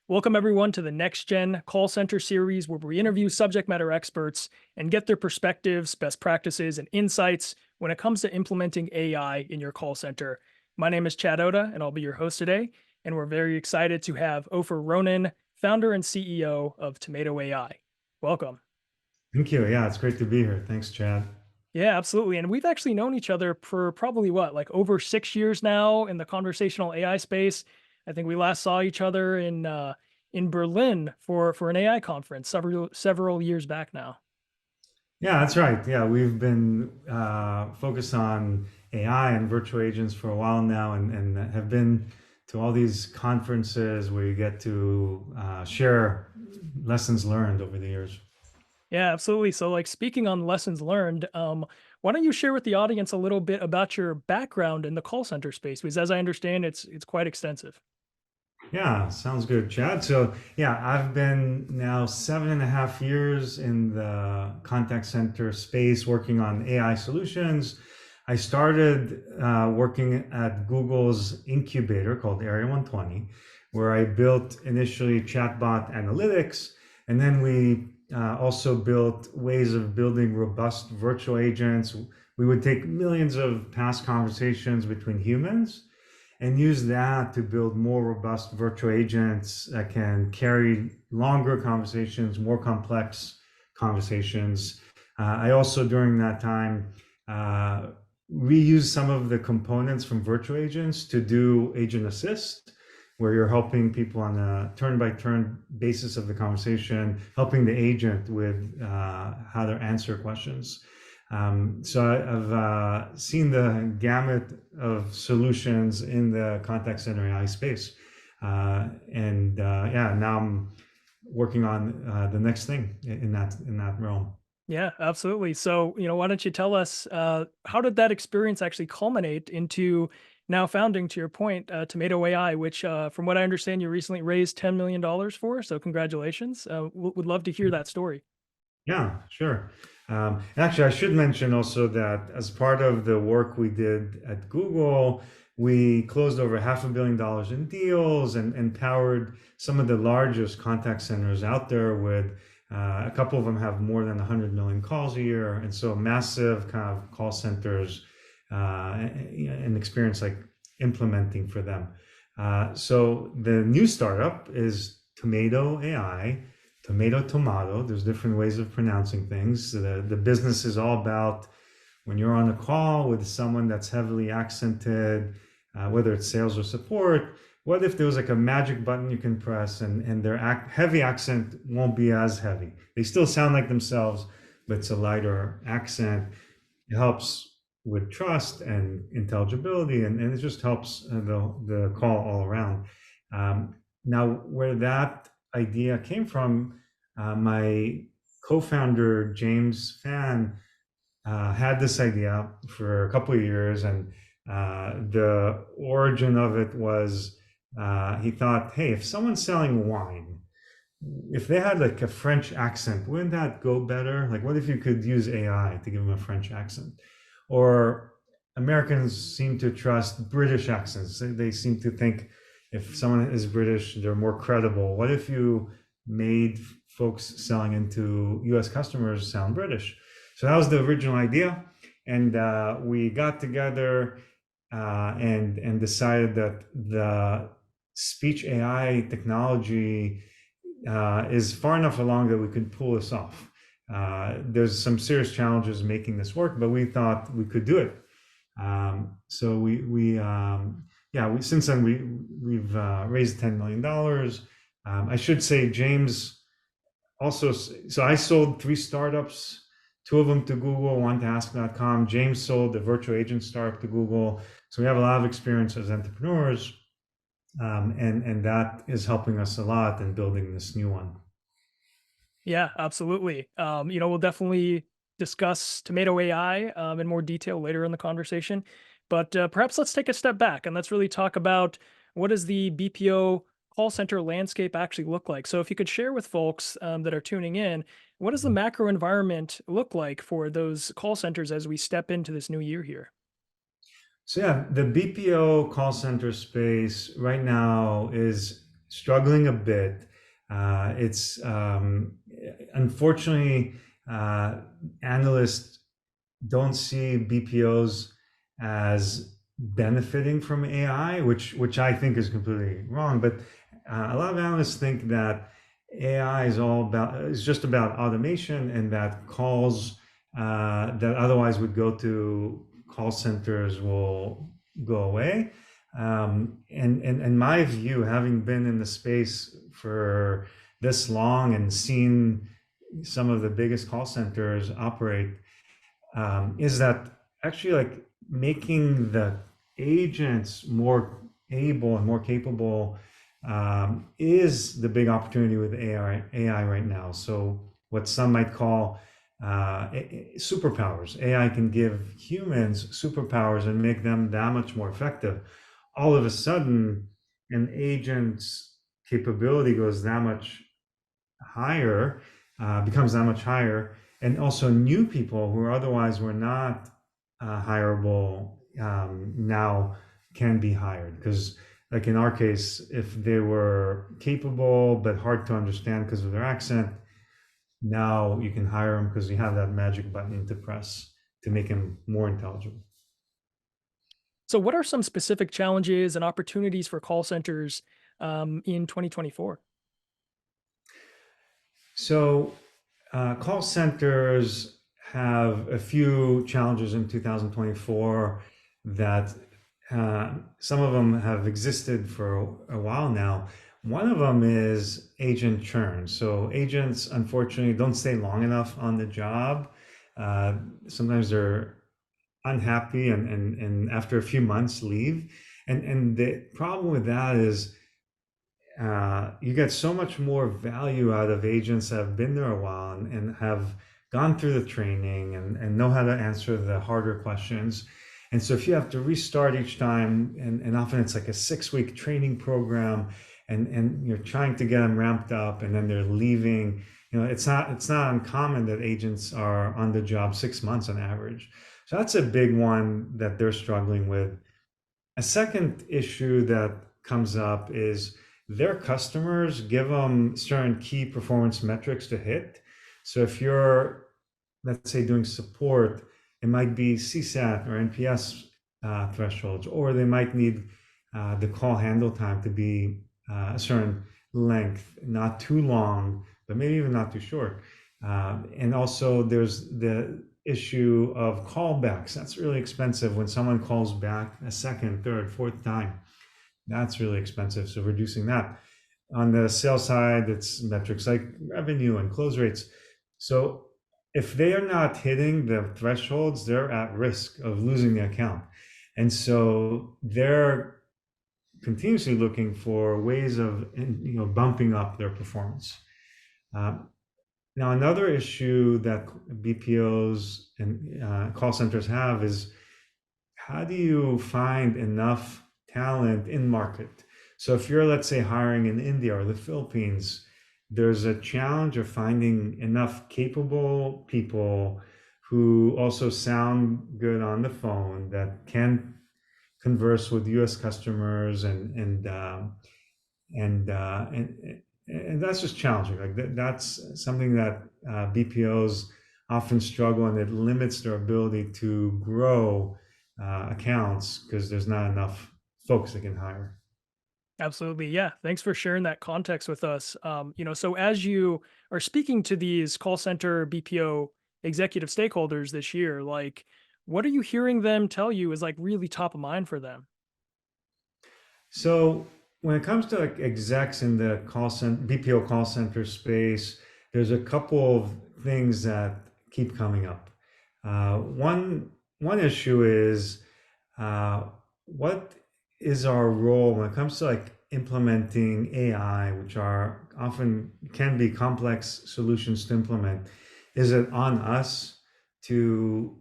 Welcome, everyone, to the Next Gen Call Center series, where we interview subject matter experts and get their perspectives, best practices, and insights when it comes to implementing AI in your call center. My name is Chad Oda, and I'll be your host today. And we're very excited to have Ofer Ronen, founder and CEO of Tomato AI. Welcome. Thank you. Yeah, it's great to be here. Thanks, Chad. Yeah, absolutely. And we've actually known each other for probably what, like over 6 years now in the conversational AI space. I think we last saw each other in Berlin for an AI conference several years back now. Yeah, that's right. Yeah, we've been focused on AI and virtual agents for a while now, and have been to all these conferences where you get to share lessons learned over the years. Yeah, absolutely. So, like speaking on lessons learned, why don't you share with the audience a little bit about your background in the call center space? Because as I understand, it's quite extensive. Yeah, sounds good, Chad. So, yeah, I've been now 7.5 years in the contact center space working on AI solutions. I started working at Google's incubator called Area 120, where I built initially chatbot analytics, and then we also built ways of building robust virtual agents. We would take millions of past conversations between humans and use that to build more robust virtual agents that can carry longer conversations, more complex conversations. I also, during that time, reused some of the components from virtual agents to do agent assist, where you're helping people on a turn-by-turn basis of the conversation, helping the agent with how to answer questions. So I've seen the gamut of solutions in the contact center AI space, and yeah, now I'm working on the next thing in that realm. Yeah, absolutely. So, why don't you tell us how did that experience actually culminate into now founding, to your point, Tomato AI, which, from what I understand, you recently raised $10 million for. So, congratulations. Would love to hear that story. Yeah, sure. And actually, I should mention also that as part of the work we did at Google, we closed over $500 million in deals and powered some of the largest contact centers out there with a couple of them have more than 100 million calls a year. And so massive kind of call centers and experience like implementing for them. So the new startup is Tomato AI. Tomato. There's different ways of pronouncing things. The business is all about when you're on a call with someone that's heavily accented, whether it's sales or support. What if there was like a magic button you can press and their heavy accent won't be as heavy? They still sound like themselves, but it's a lighter accent. It helps with trust and intelligibility, and it just helps the call all around. Now, where that idea came from, my co-founder James Fan had this idea for a couple of years, and the origin of it was he thought, hey, if someone's selling wine, if they had like a French accent, wouldn't that go better? Like, what if you could use AI to give them a French accent? Or Americans seem to trust British accents. They seem to think if someone is British, they're more credible. What if you made folks selling into US customers sound British? So that was the original idea. And we got together and decided that the speech AI technology is far enough along that we could pull this off. There's some serious challenges making this work, but we thought we could do it. So yeah, since then we've raised $10 million. I should say James also. So I sold 3 startups, two of them to Google, one to Ask.com. James sold the virtual agent startup to Google. So we have a lot of experience as entrepreneurs, and that is helping us a lot in building this new one. Yeah, absolutely. We'll definitely discuss Tomato AI in more detail later in the conversation. But perhaps let's take a step back and let's really talk about what does the BPO call center landscape actually look like. So if you could share with folks that are tuning in, what does the macro environment look like for those call centers as we step into this new year here? So yeah, the BPO call center space right now is struggling a bit. It's unfortunately analysts don't see BPOs as benefiting from AI, which I think is completely wrong. But a lot of analysts think that AI is just about automation, and that calls that otherwise would go to call centers will go away. And my view, having been in the space for this long and seen some of the biggest call centers operate, is that actually like making the agents more able and more capable is the big opportunity with AI right now. So what some might call superpowers. AI can give humans superpowers and make them that much more effective. All of a sudden, an agent's capability goes that much higher, becomes that much higher, and also new people who otherwise were not hireable now can be hired. Because, like in our case, if they were capable but hard to understand because of their accent, now you can hire them because you have that magic button to press to make them more intelligible. So, what are some specific challenges and opportunities for call centers in 2024? So, call centers have a few challenges in 2024 that some of them have existed for a while now. One of them is agent churn. So, agents unfortunately don't stay long enough on the job. Uh, Sometimes they're unhappy and after a few months leave. And the problem with that is you get so much more value out of agents that have been there a while and have gone through the training and know how to answer the harder questions. And so if you have to restart each time, and often it's like a 6 week training program, and you're trying to get them ramped up and then they're leaving, it's not uncommon that agents are on the job 6 months on average. So that's a big one that they're struggling with. A second issue that comes up is their customers give them certain key performance metrics to hit. So if you're, let's say, doing support, it might be CSAT or NPS thresholds, or they might need the call handle time to be a certain length, not too long, but maybe even not too short. And also, there's the issue of callbacks. That's really expensive when someone calls back a second, third, fourth time. That's really expensive. So reducing that. On the sales side, it's metrics like revenue and close rates. So if they are not hitting the thresholds, they're at risk of losing the account. And so they're continuously looking for ways of bumping up their performance. Um, Now, another issue that BPOs and call centers have is, how do you find enough talent in market? So if you're, let's say, hiring in India or the Philippines, there's a challenge of finding enough capable people who also sound good on the phone that can converse with US customers and that's just challenging. Like that's something that BPOs often struggle, and it limits their ability to grow accounts because there's not enough folks they can hire. Absolutely. Yeah. Thanks for sharing that context with us. So as you are speaking to these call center BPO executive stakeholders this year, like, what are you hearing them tell you is like really top of mind for them? So when it comes to like execs in the call center, BPO call center space, there's a couple of things that keep coming up. One issue is, what is our role when it comes to like implementing AI, which are often can be complex solutions to implement? Is it on us to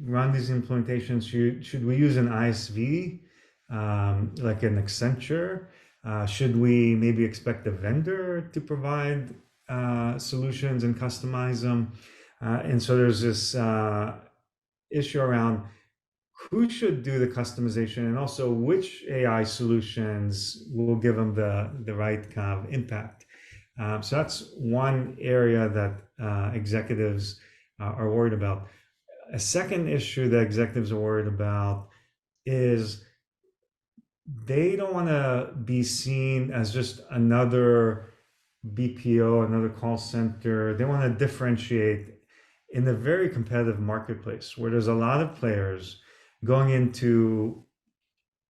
run these implementations? Should we use an ISV, like an Accenture? Should we maybe expect a vendor to provide solutions and customize them? And so there's this issue around who should do the customization, and also which AI solutions will give them the right kind of impact. So that's one area that executives are worried about. A second issue that executives are worried about is they don't want to be seen as just another BPO, another call center. They want to differentiate in a very competitive marketplace where there's a lot of players going into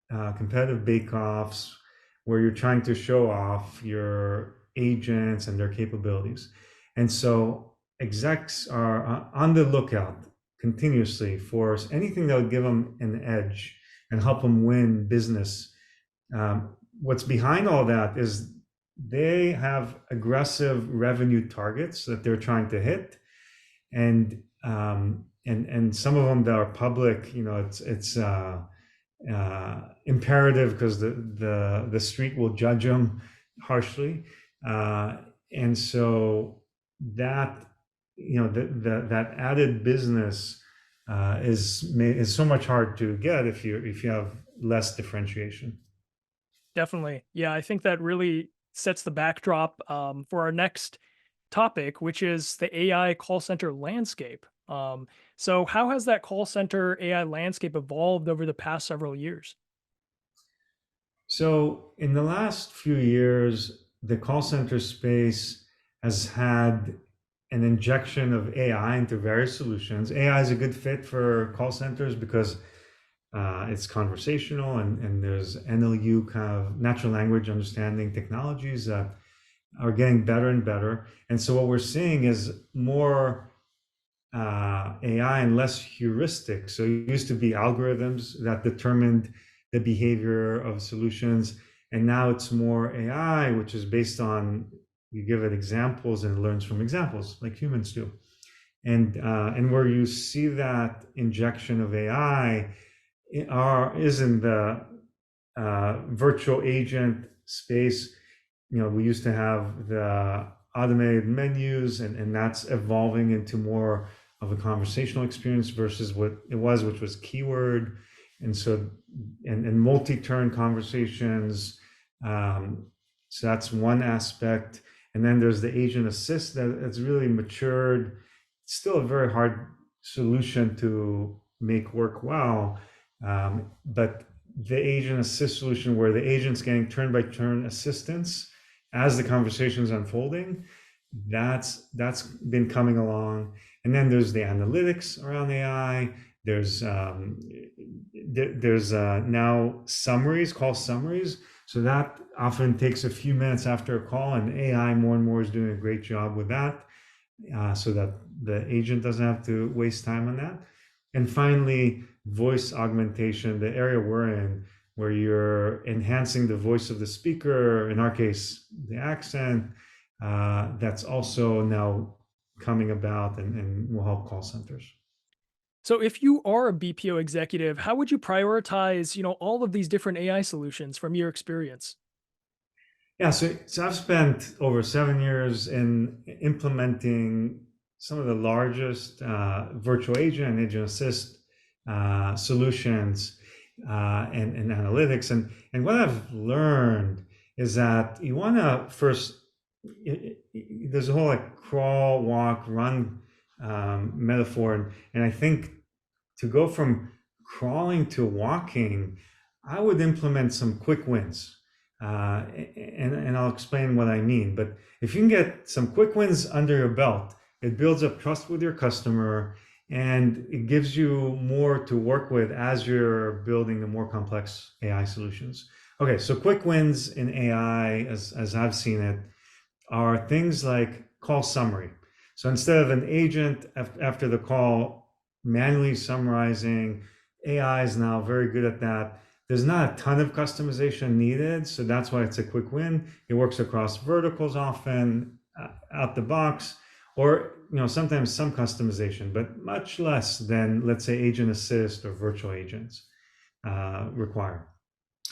competitive bake-offs where you're trying to show off your agents and their capabilities. And so execs are on the lookout continuously for anything that would give them an edge and help them win business. What's behind all that is they have aggressive revenue targets that they're trying to hit, and some of them that are public, it's imperative because the street will judge them harshly, and so that that added business is so much hard to get if you have less differentiation. Definitely. Yeah, I think that really sets the backdrop for our next topic, which is the AI call center landscape. So, how has that call center AI landscape evolved over the past several years? So in the last few years, the call center space has had an injection of AI into various solutions. AI is a good fit for call centers because it's conversational, and there's NLU, kind of natural language understanding technologies that are getting better and better. And so what we're seeing is more AI and less heuristic. So it used to be algorithms that determined the behavior of solutions, and now it's more AI, which is based on, you give it examples and it learns from examples like humans do. And where you see that injection of AI is in the virtual agent space. We used to have the automated menus, and that's evolving into more of a conversational experience versus what it was, which was keyword. And so, and multi-turn conversations. So that's one aspect. And then there's the agent assist that's really matured. It's still a very hard solution to make work well. But the agent assist solution, where the agent's getting turn by turn assistance as the conversation is unfolding, that's been coming along. And then there's the analytics around AI. There's now summaries, call summaries. So that often takes a few minutes after a call, and AI more and more is doing a great job with that, so that the agent doesn't have to waste time on that. And finally, voice augmentation, the area we're in, where you're enhancing the voice of the speaker, in our case, the accent, that's also now coming about and will help call centers. So, if you are a BPO executive, how would you prioritize, all of these different AI solutions from your experience? Yeah, so I've spent over 7 years in implementing some of the largest virtual agent and agent assist solutions, and analytics. And what I've learned is that you want to first, there's a whole like crawl, walk, run metaphor. And I think to go from crawling to walking, I would implement some quick wins. And I'll explain what I mean. But if you can get some quick wins under your belt, it builds up trust with your customer, and it gives you more to work with as you're building the more complex AI solutions. Okay, so quick wins in AI, as I've seen it, are things like call summary. So instead of an agent after the call manually summarizing, AI is now very good at that. There's not a ton of customization needed, so that's why it's a quick win. It works across verticals often, out the box, or sometimes some customization, but much less than, let's say, agent assist or virtual agents require.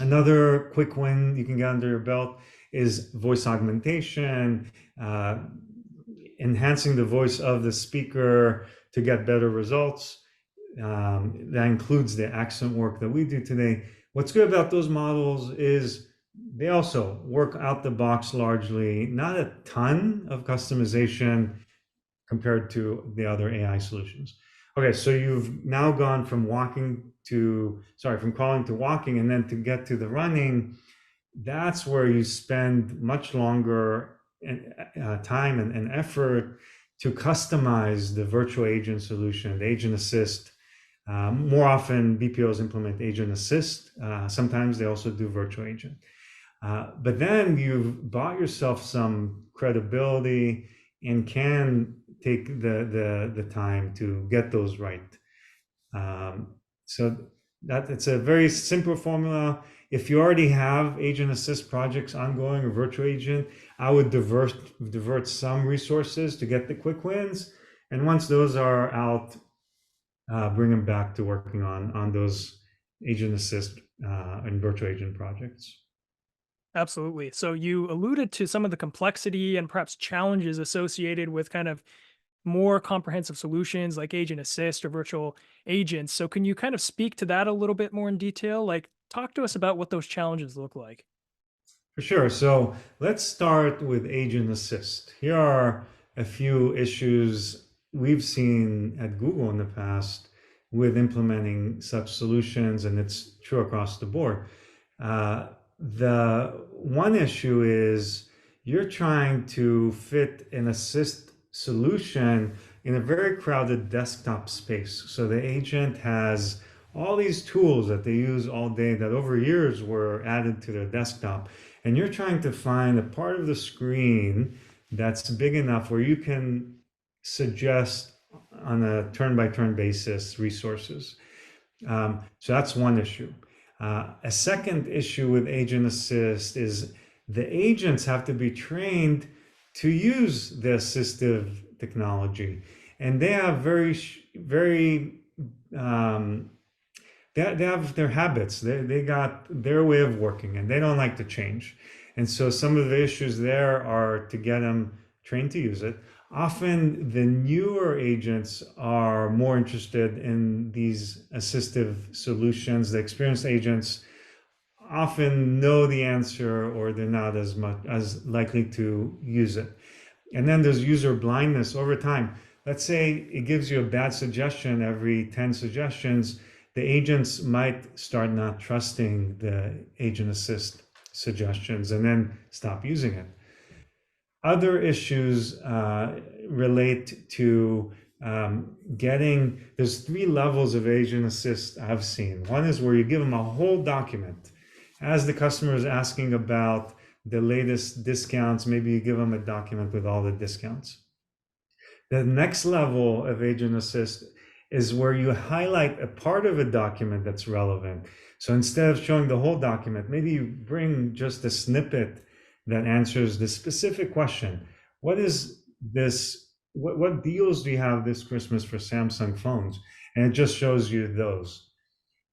Another quick win you can get under your belt is voice augmentation, enhancing the voice of the speaker to get better results. that includes the accent work that we do today. What's good about those models is they also work out the box largely, not a ton of customization compared to the other AI solutions. Okay, so you've now gone from from crawling to walking, and then to get to the running, that's where you spend much longer time and effort to customize the virtual agent solution, the agent assist. More often, BPOs implement agent assist. Sometimes they also do virtual agent. But then you've bought yourself some credibility and can take the time to get those right. So that it's a very simple formula. If you already have agent assist projects ongoing or virtual agent, I would divert some resources to get the quick wins. And once those are out, bring them back to working on those agent assist and virtual agent projects. Absolutely. So you alluded to some of the complexity and perhaps challenges associated with kind of more comprehensive solutions like agent assist or virtual agents. So can you kind of speak to that a little bit more in detail? Like talk to us about what those challenges look like. For sure. So let's start with agent assist. Here are a few issues we've seen at Google in the past with implementing such solutions, and it's true across the board. The one issue is you're trying to fit an assist solution in a very crowded desktop space. So the agent has all these tools that they use all day that over years were added to their desktop. And you're trying to find a part of the screen that's big enough where you can suggest on a turn by turn basis resources. So that's one issue. A second issue with agent assist is the agents have to be trained to use the assistive technology, and they have very they have their habits. They got their way of working, and they don't like to change. And so some of the issues there are to get them trained to use it. Often the newer agents are more interested in these assistive solutions. The experienced agents often know the answer, or they're not as likely to use it. And then there's user blindness over time. Let's say it gives you a bad suggestion every 10 suggestions. The agents might start not trusting the agent assist suggestions and then stop using it. Other issues relate to there's three levels of agent assist I've seen. One is where you give them a whole document. As the customer is asking about the latest discounts, maybe you give them a document with all the discounts. The next level of agent assist is where you highlight a part of a document that's relevant. So instead of showing the whole document, maybe you bring just a snippet that answers the specific question. What is this? What deals do you have this Christmas for Samsung phones? And it just shows you those.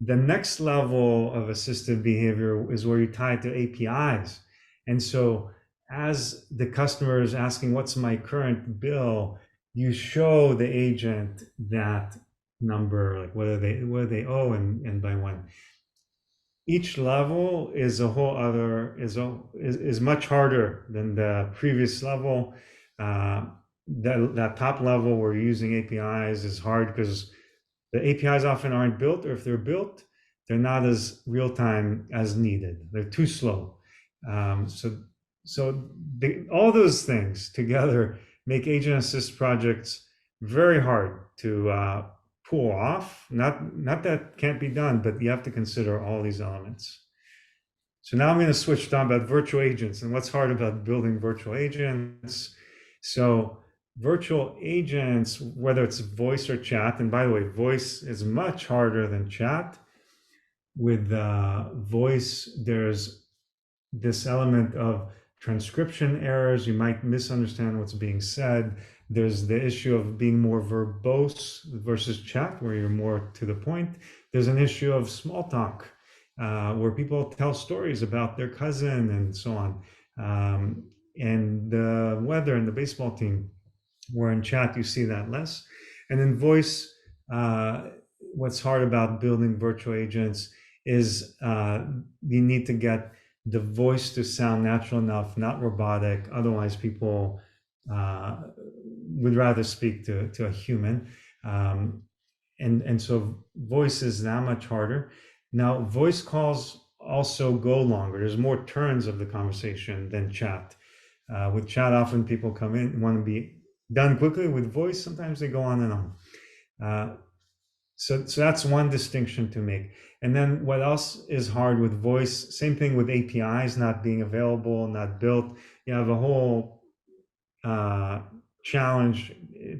The next level of assistive behavior is where you tie it to APIs. And so as the customer is asking, what's my current bill? You show the agent that number, like what do they owe and by when. Each level is a whole other is much harder than the previous level. That top level where you're using APIs is hard because the APIs often aren't built, or if they're built, they're not as real time as needed. They're too slow. All those things together make agent assist projects very hard to pull off. Not that can't be done, but you have to consider all these elements. So now I'm going to switch to talk about virtual agents and what's hard about building virtual agents. So virtual agents, whether it's voice or chat, and by the way, voice is much harder than chat. With voice, there's this element of transcription errors. You might misunderstand what's being said. There's the issue of being more verbose versus chat, where you're more to the point. There's an issue of small talk, where people tell stories about their cousin and so on, and the weather and the baseball team, where in chat you see that less. And in voice, what's hard about building virtual agents is you need to get the voice to sound natural enough, not robotic. Otherwise, people uh, would rather speak to a human. Um, and so voice is that much harder. Now, voice calls also go longer. There's more turns of the conversation than chat. With chat, often people come in want to be done quickly. With voice, sometimes they go on and on. Uh, so that's one distinction to make. And then what else is hard with voice? Same thing with APIs not being available, not built. You have a whole uh, challenge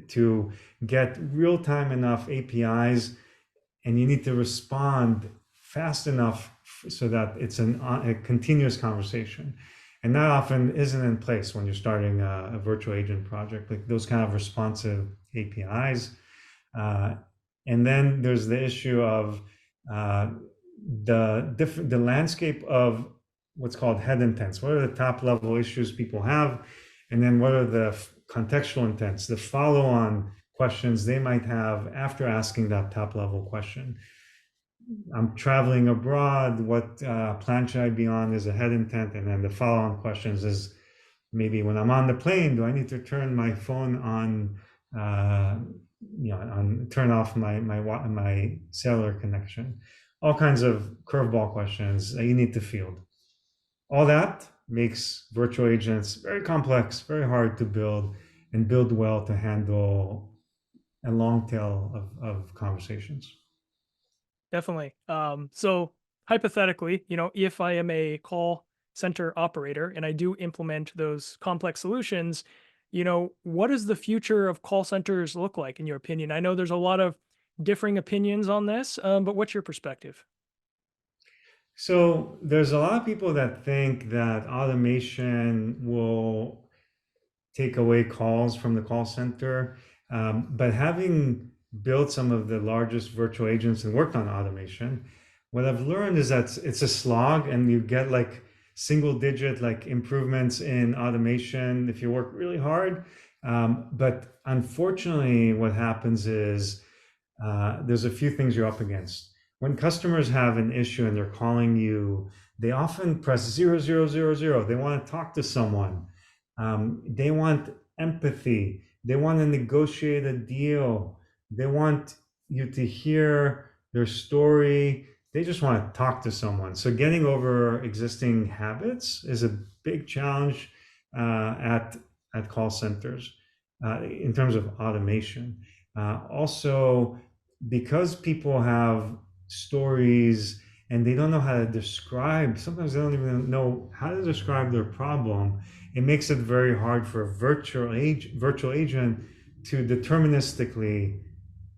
to get real time enough APIs, and you need to respond fast enough so that it's a continuous conversation. And that often isn't in place when you're starting a virtual agent project, like those kind of responsive APIs. Uh, and then there's the issue of uh, the landscape of what's called head intents. What are the top level issues people have, and then what are the contextual intents, the follow-on questions they might have after asking that top level question. I'm traveling abroad. What plan should I be on is a head intent, and then the follow-on questions is maybe when I'm on the plane, do I need to turn my phone on, uh, turn off my cellular connection? All kinds of curveball questions that you need to field. All that makes virtual agents very complex, very hard to build, and build well to handle a long tail of conversations. Definitely. So hypothetically, if I am a call center operator and I do implement those complex solutions, what does the future of call centers look like in your opinion? I know there's a lot of differing opinions on this, but what's your perspective? So there's a lot of people that think that automation will take away calls from the call center. But having built some of the largest virtual agents and worked on automation, what I've learned is that it's a slog, and you get like single digit like improvements in automation if you work really hard. But unfortunately, what happens is there's a few things you're up against. When customers have an issue and they're calling you, they often press 0000. They want to talk to someone. They want empathy. They want to negotiate a deal. They want you to hear their story. They just want to talk to someone. So getting over existing habits is a big challenge at call centers in terms of automation. Also, because people have stories and they don't know how to describe, sometimes they don't even know how to describe their problem. It makes it very hard for a virtual agent to deterministically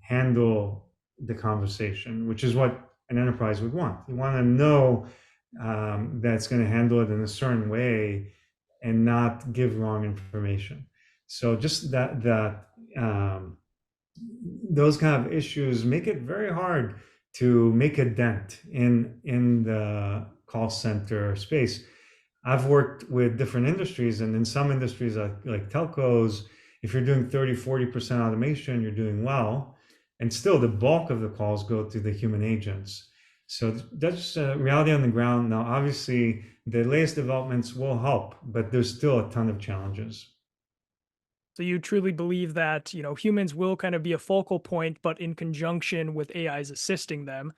handle the conversation, which is what an enterprise would want. You want to know that it's going to handle it in a certain way and not give wrong information. So just that those kind of issues make it very hard to make a dent in the call center space. I've worked with different industries, and in some industries like telcos, if you're doing 30-40% automation, you're doing well, and still the bulk of the calls go to the human agents. So that's reality on the ground. Now obviously the latest developments will help, but there's still a ton of challenges. So you truly believe that, humans will kind of be a focal point, but in conjunction with AIs assisting them.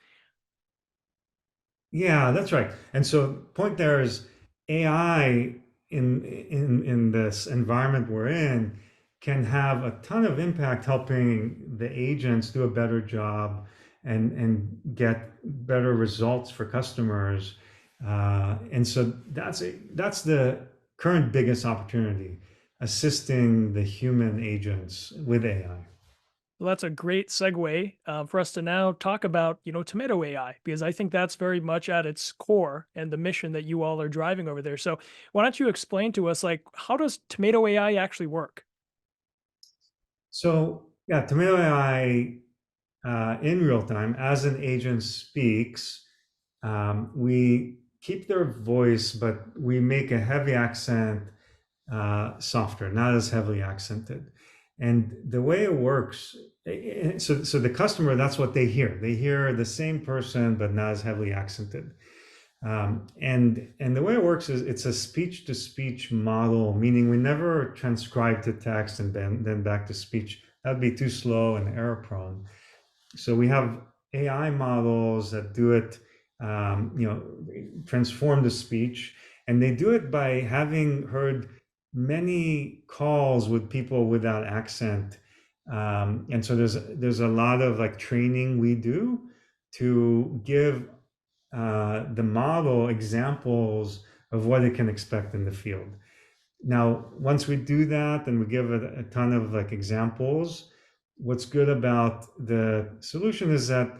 Yeah, that's right. And so point there is AI in this environment we're in can have a ton of impact helping the agents do a better job and get better results for customers. And so that's the current biggest opportunity, assisting the human agents with AI. Well, that's a great segue for us to now talk about, Tomato AI, because I think that's very much at its core and the mission that you all are driving over there. So why don't you explain to us, like, how does Tomato AI actually work? So yeah, Tomato AI in real time, as an agent speaks, we keep their voice, but we make a heavy accent softer, not as heavily accented. And the way it works So the customer, that's what they hear. They hear the same person, but not as heavily accented. And the way it works is it's a speech to speech model, meaning we never transcribe to text and then back to speech. That'd be too slow and error prone. So we have AI models that do it, transform the speech, and they do it by having heard many calls with people without accent. And so there's a lot of like training we do to give the model examples of what it can expect in the field. Now, once we do that and we give it a ton of like examples, what's good about the solution is that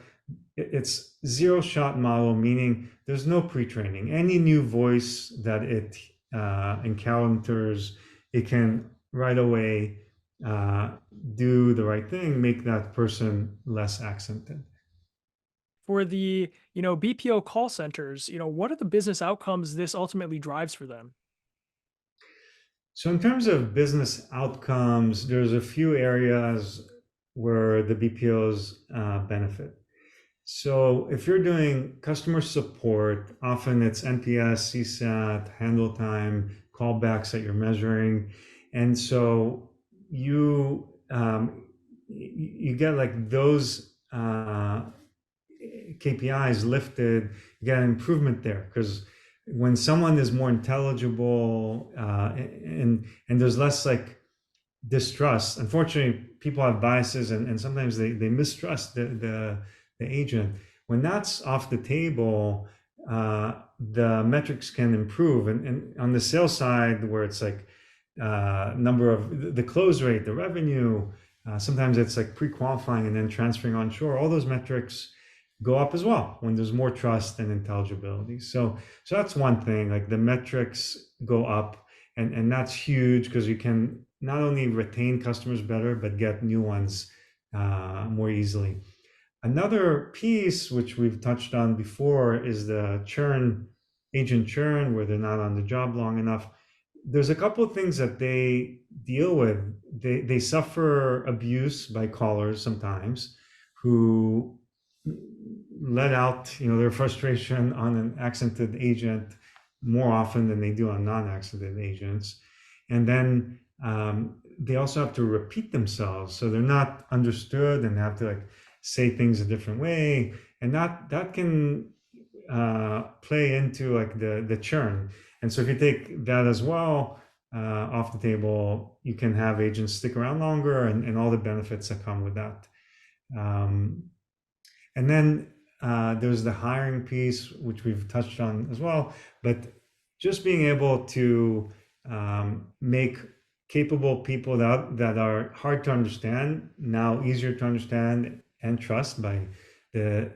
it's zero shot model, meaning there's no pre-training. Any new voice that it encounters, it can right away uh, do the right thing, make that person less accented. For the, BPO call centers, what are the business outcomes this ultimately drives for them? So in terms of business outcomes, there's a few areas where the BPOs benefit. So if you're doing customer support, often it's NPS, CSAT, handle time, callbacks that you're measuring, and so you get like those KPIs lifted, you get an improvement there because when someone is more intelligible and there's less like distrust. Unfortunately, people have biases and sometimes they mistrust the agent. When that's off the table, the metrics can improve. And on the sales side, where it's like number of the close rate, the revenue, sometimes it's like pre-qualifying and then transferring onshore. All those metrics go up as well when there's more trust and intelligibility. So that's one thing. Like the metrics go up, and that's huge because you can not only retain customers better but get new ones more easily. Another piece which we've touched on before is the churn, agent churn, where they're not on the job long enough. There's a couple of things that they deal with. They suffer abuse by callers sometimes who let out their frustration on an accented agent more often than they do on non-accented agents. And then they also have to repeat themselves, so they're not understood and they have to like say things a different way, and that can play into like the churn. And so if you take that as well off the table, you can have agents stick around longer and all the benefits that come with that. Um, and then there's the hiring piece, which we've touched on as well. But just being able to make capable people that are hard to understand now easier to understand and trust by the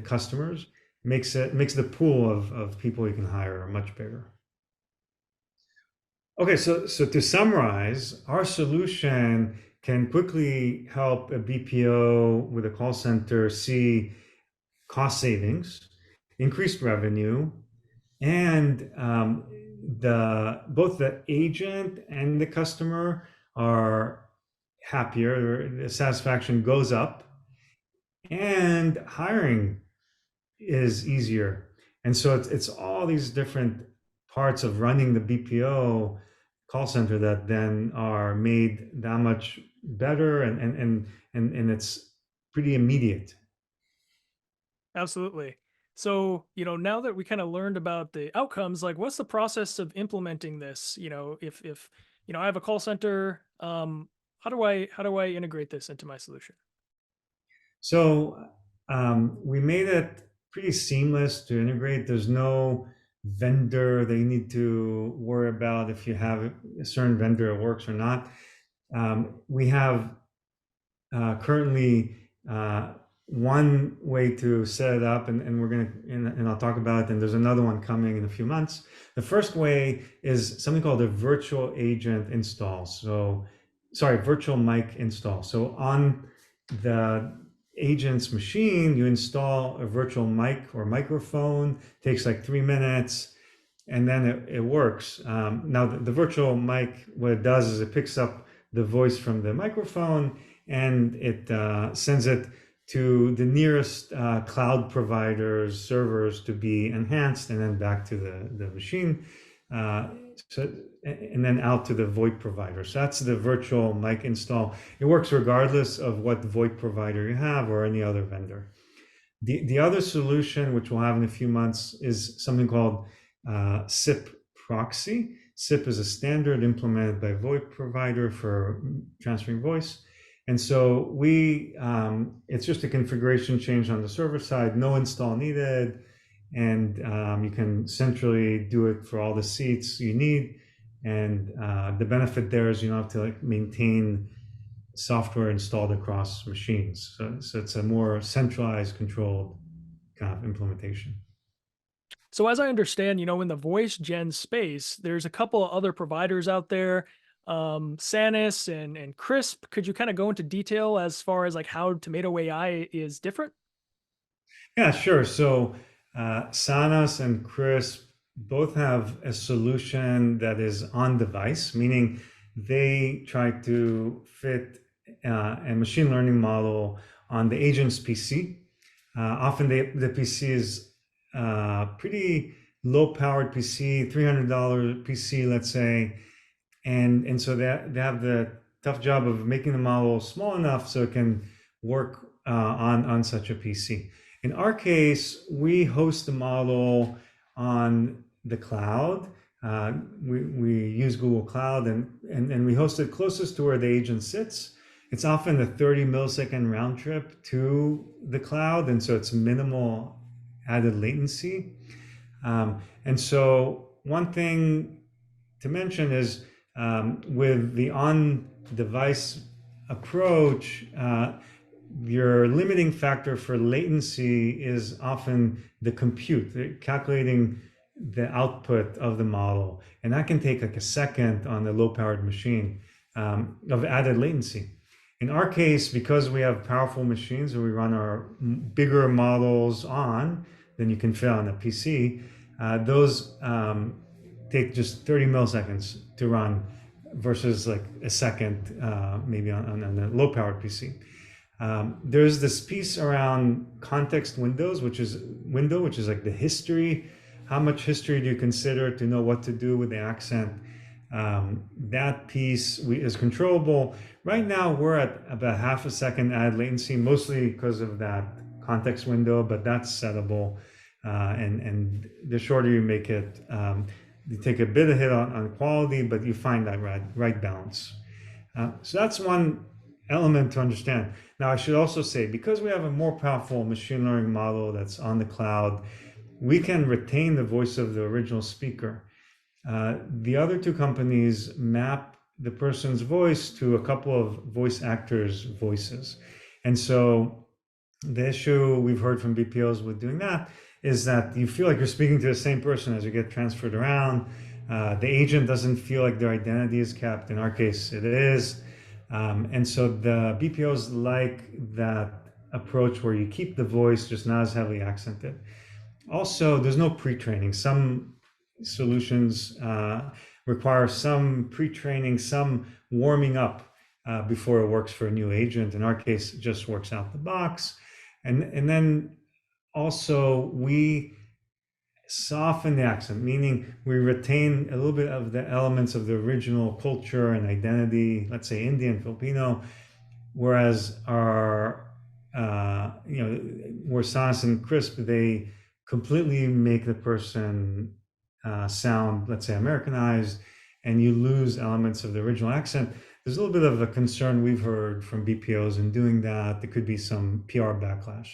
customers makes the pool of people you can hire much bigger. Okay, so to summarize, our solution can quickly help a BPO with a call center see cost savings, increased revenue, and the both the agent and the customer are happier. The satisfaction goes up, and hiring is easier. And so it's all these different parts of running the BPO call center that then are made that much better, and it's pretty immediate. Absolutely. So, now that we kind of learned about the outcomes, like what's the process of implementing this? If I have a call center, how do I integrate this into my solution? So we made it pretty seamless to integrate. There's no vendor that you need to worry about if you have a certain vendor it works or not. We have currently one way to set it up, and we're going to, and I'll talk about it, and there's another one coming in a few months. The first way is something called a virtual agent install. So, sorry, virtual mic install. So on the agent's machine, you install a virtual mic or microphone. It takes like 3 minutes, and then it works. Now, the virtual mic, what it does is it picks up the voice from the microphone, and it sends it to the nearest cloud provider's servers to be enhanced, and then back to the machine. Uh, so, and then out to the VoIP provider. So that's the virtual mic install. It works regardless of what VoIP provider you have or any other vendor. The other solution, which we'll have in a few months, is something called SIP proxy. SIP is a standard implemented by VoIP provider for transferring voice. And so it's just a configuration change on the server side, no install needed. And you can centrally do it for all the seats you need. And the benefit there is you don't have to like maintain software installed across machines. So it's a more centralized, controlled kind of implementation. So as I understand, in the voice gen space, there's a couple of other providers out there, Sanis and Crisp. Could you kind of go into detail as far as like how Tomato AI is different? Yeah, sure. So Sanos and Crisp both have a solution that is on device, meaning they try to fit a machine learning model on the agent's PC. Often the PC is pretty low powered PC, $300 PC, let's say, and so they have the tough job of making the model small enough so it can work on such a PC. In our case, we host the model on the cloud. We use Google Cloud, and we host it closest to where the agent sits. It's often a 30 millisecond round trip to the cloud, and so it's minimal added latency. And so one thing to mention is with the on-device approach, your limiting factor for latency is often the compute, calculating the output of the model. And that can take like a second on a low-powered machine of added latency. In our case, because we have powerful machines and we run our bigger models on than you can fit on a PC, those take just 30 milliseconds to run versus like a second maybe on a low powered PC. There's this piece around context windows, which is like the history. How much history do you consider to know what to do with the accent? That piece is controllable. Right now, we're at about half a second added latency, mostly because of that context window, but that's settable. And the shorter you make it, you take a bit of hit on quality, but you find that right balance. So that's one element to understand. Now, I should also say, because we have a more powerful machine learning model that's on the cloud, we can retain the voice of the original speaker. The other two companies map the person's voice to a couple of voice actors' voices. And so the issue we've heard from BPOs with doing that is that you feel like you're speaking to the same person as you get transferred around. The agent doesn't feel like their identity is kept. In our case, it is. And so the BPOs like that approach where you keep the voice just not as heavily accented. Also, there's no pre-training. Some solutions require some pre-training, some warming up before it works for a new agent. In our case, it just works out the box. And then also we soften the accent, meaning we retain a little bit of the elements of the original culture and identity, let's say Indian, Filipino, whereas where Sanas and Crisp, they completely make the person sound, let's say, Americanized, and you lose elements of the original accent. There's a little bit of a concern we've heard from BPOs in doing that. There could be some PR backlash.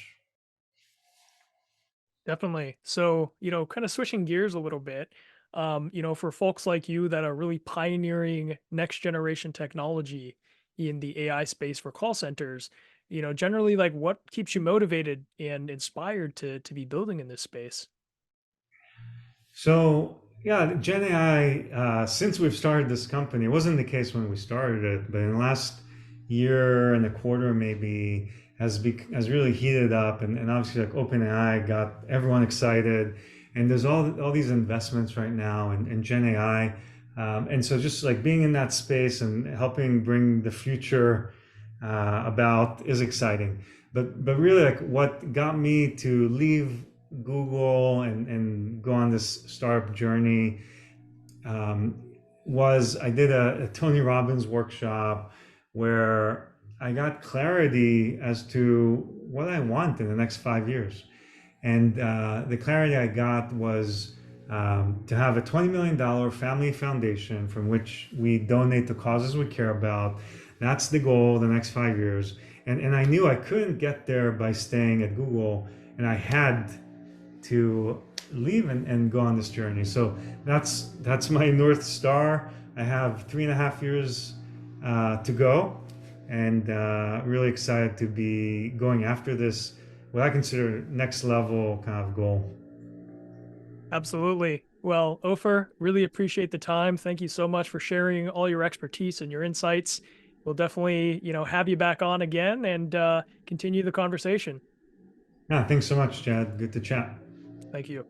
Definitely. So, kind of switching gears a little bit, for folks like you that are really pioneering next generation technology in the AI space for call centers, generally like what keeps you motivated and inspired to be building in this space? So yeah, Gen AI, since we've started this company, it wasn't the case when we started it, but in the last year and a quarter maybe has really heated up, and obviously like OpenAI got everyone excited, and there's all these investments right now in Gen AI. And so just like being in that space and helping bring the future about is exciting. But really, like what got me to leave Google and go on this startup journey um, was I did a Tony Robbins workshop where I got clarity as to what I want in the next 5 years. And the clarity I got was to have a $20 million family foundation from which we donate to causes we care about. That's the goal the next 5 years. And I knew I couldn't get there by staying at Google, and I had to leave and go on this journey. So that's my North Star. I have 3.5 years to go, and really excited to be going after this, what I consider next level kind of goal. Absolutely. Well, Ofer, really appreciate the time. Thank you so much for sharing all your expertise and your insights. We'll definitely, have you back on again and continue the conversation. Yeah, thanks so much, Chad. Good to chat. Thank you.